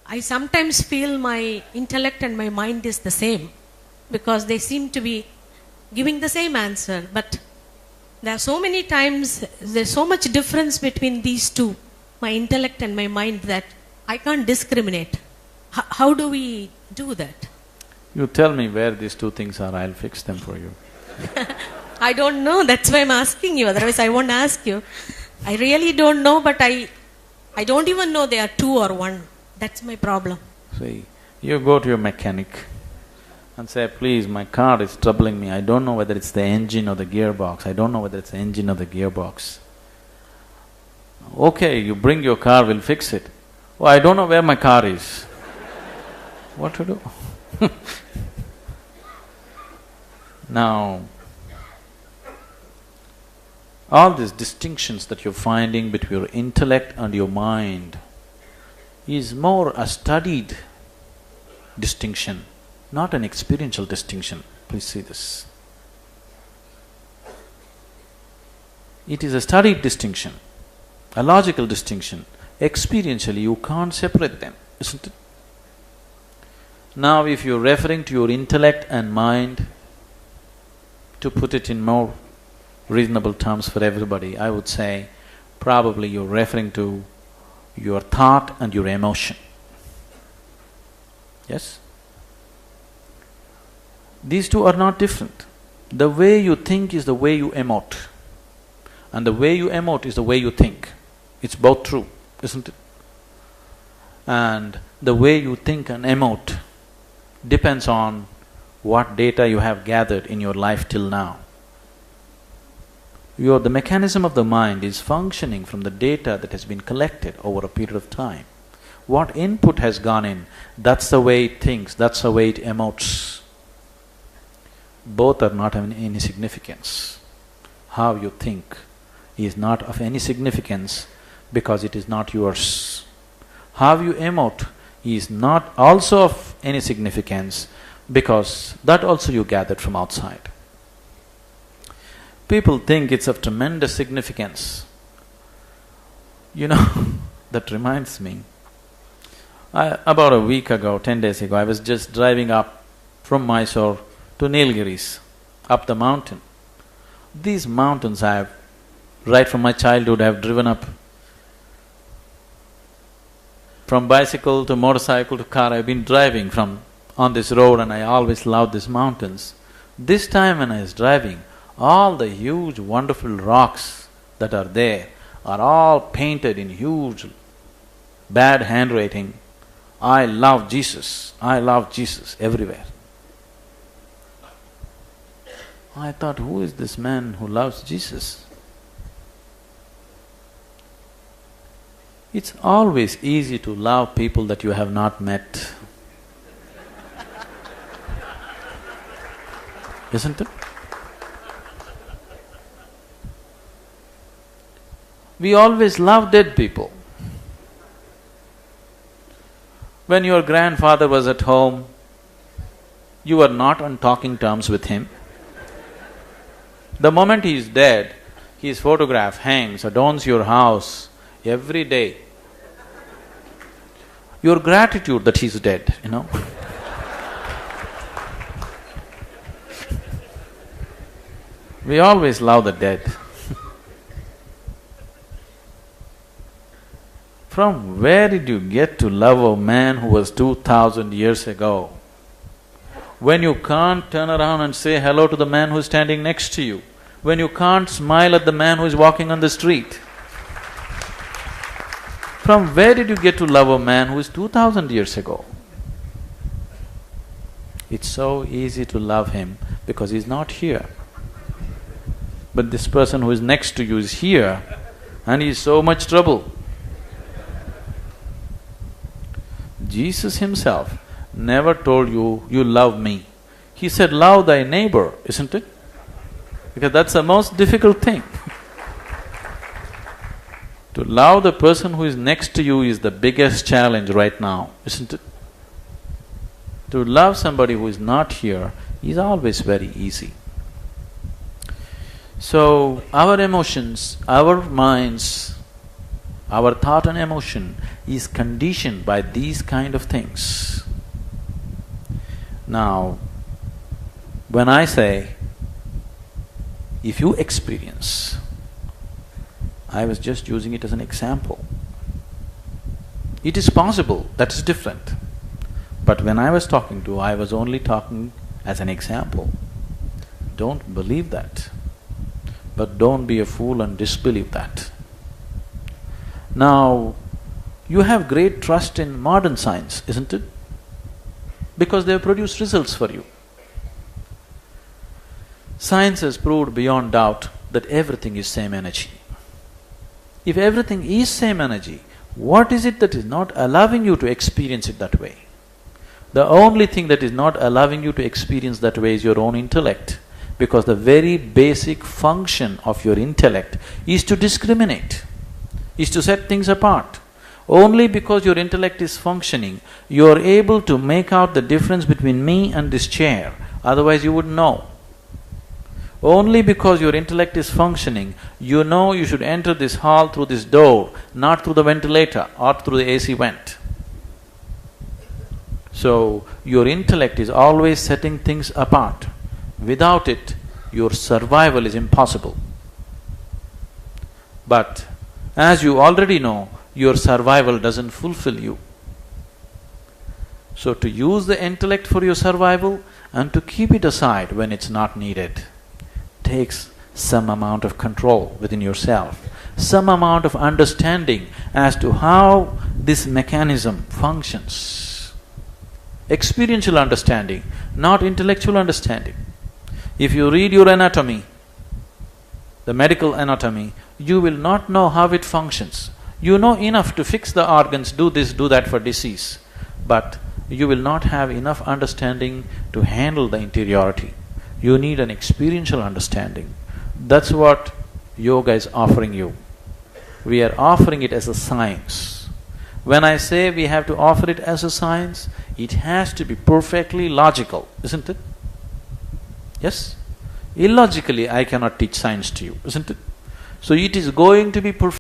I sometimes feel my intellect and my mind is the same because they seem to be giving the same answer. But there are so many times, there's so much difference between these two, my intellect and my mind, that I can't discriminate. How do we do that? You tell me where these two things are, I'll fix them for you. I don't know, that's why I'm asking you, otherwise I won't ask you. I really don't know, but I don't even know they are two or one. That's my problem. See, you go to your mechanic and say, please, my car is troubling me, I don't know whether it's the engine or the gearbox, I don't know whether it's the engine or the gearbox. Okay, you bring your car, we'll fix it. Oh, I don't know where my car is. What to do? Now, all these distinctions that you're finding between your intellect and your mind is more a studied distinction, not an experiential distinction. Please see this. It is a studied distinction, a logical distinction. Experientially, you can't separate them, isn't it? Now, if you're referring to your intellect and mind, to put it in more reasonable terms for everybody, I would say probably you're referring to your thought and your emotion. Yes? These two are not different. The way you think is the way you emote, and the way you emote is the way you think. It's both true, isn't it? And the way you think and emote depends on what data you have gathered in your life till now. The mechanism of the mind is functioning from the data that has been collected over a period of time. What input has gone in, that's the way it thinks, that's the way it emotes. Both are not of any significance. How you think is not of any significance because it is not yours. How you emote is not also of any significance because that also you gathered from outside. People think it's of tremendous significance. You know, that reminds me, about a week ago, 10 days ago, I was just driving up from Mysore to Nilgiris, up the mountain. These mountains I have, right from my childhood, I have driven up. From bicycle to motorcycle to car, I've been driving on this road, and I always loved these mountains. This time when I was driving, all the huge wonderful rocks that are there are all painted in huge bad handwriting. I love Jesus everywhere. I thought, who is this man who loves Jesus? It's always easy to love people that you have not met. Isn't it? We always love dead people. When your grandfather was at home, you were not on talking terms with him. The moment he is dead, his photograph hangs, adorns your house every day. Your gratitude that he's dead, you know. We always love the dead. From where did you get to love a man who was 2000 years ago? When you can't turn around and say hello to the man who's standing next to you, when you can't smile at the man who is walking on the street. From where did you get to love a man who is 2000 years ago? It's so easy to love him because he's not here. But this person who is next to you is here and he's so much trouble. Jesus himself never told you, you love me. He said, love thy neighbor, isn't it? Because that's the most difficult thing. To love the person who is next to you is the biggest challenge right now, isn't it? To love somebody who is not here is always very easy. So, our emotions, our minds, our thought and emotion is conditioned by these kind of things. Now, when I say, if you experience, I was just using it as an example. It is possible, that is different. But when I was talking to, I was only talking as an example. Don't believe that. But don't be a fool and disbelieve that. Now, you have great trust in modern science, isn't it? Because they have produced results for you. Science has proved beyond doubt that everything is same energy. If everything is same energy, what is it that is not allowing you to experience it that way? The only thing that is not allowing you to experience that way is your own intellect, because the very basic function of your intellect is to discriminate, is to set things apart. Only because your intellect is functioning, you are able to make out the difference between me and this chair, otherwise you wouldn't know. Only because your intellect is functioning, you know you should enter this hall through this door, not through the ventilator or through the AC vent. So, your intellect is always setting things apart. Without it, your survival is impossible. But, as you already know, your survival doesn't fulfill you. So, to use the intellect for your survival and to keep it aside when it's not needed takes some amount of control within yourself, some amount of understanding as to how this mechanism functions. Experiential understanding, not intellectual understanding. If you read your anatomy, the medical anatomy, you will not know how it functions. You know enough to fix the organs, do this, do that for disease, but you will not have enough understanding to handle the interiority. You need an experiential understanding. That's what yoga is offering you. We are offering it as a science. When I say we have to offer it as a science, it has to be perfectly logical, isn't it? Yes? Illogically, I cannot teach science to you, isn't it? So it is going to be perfect.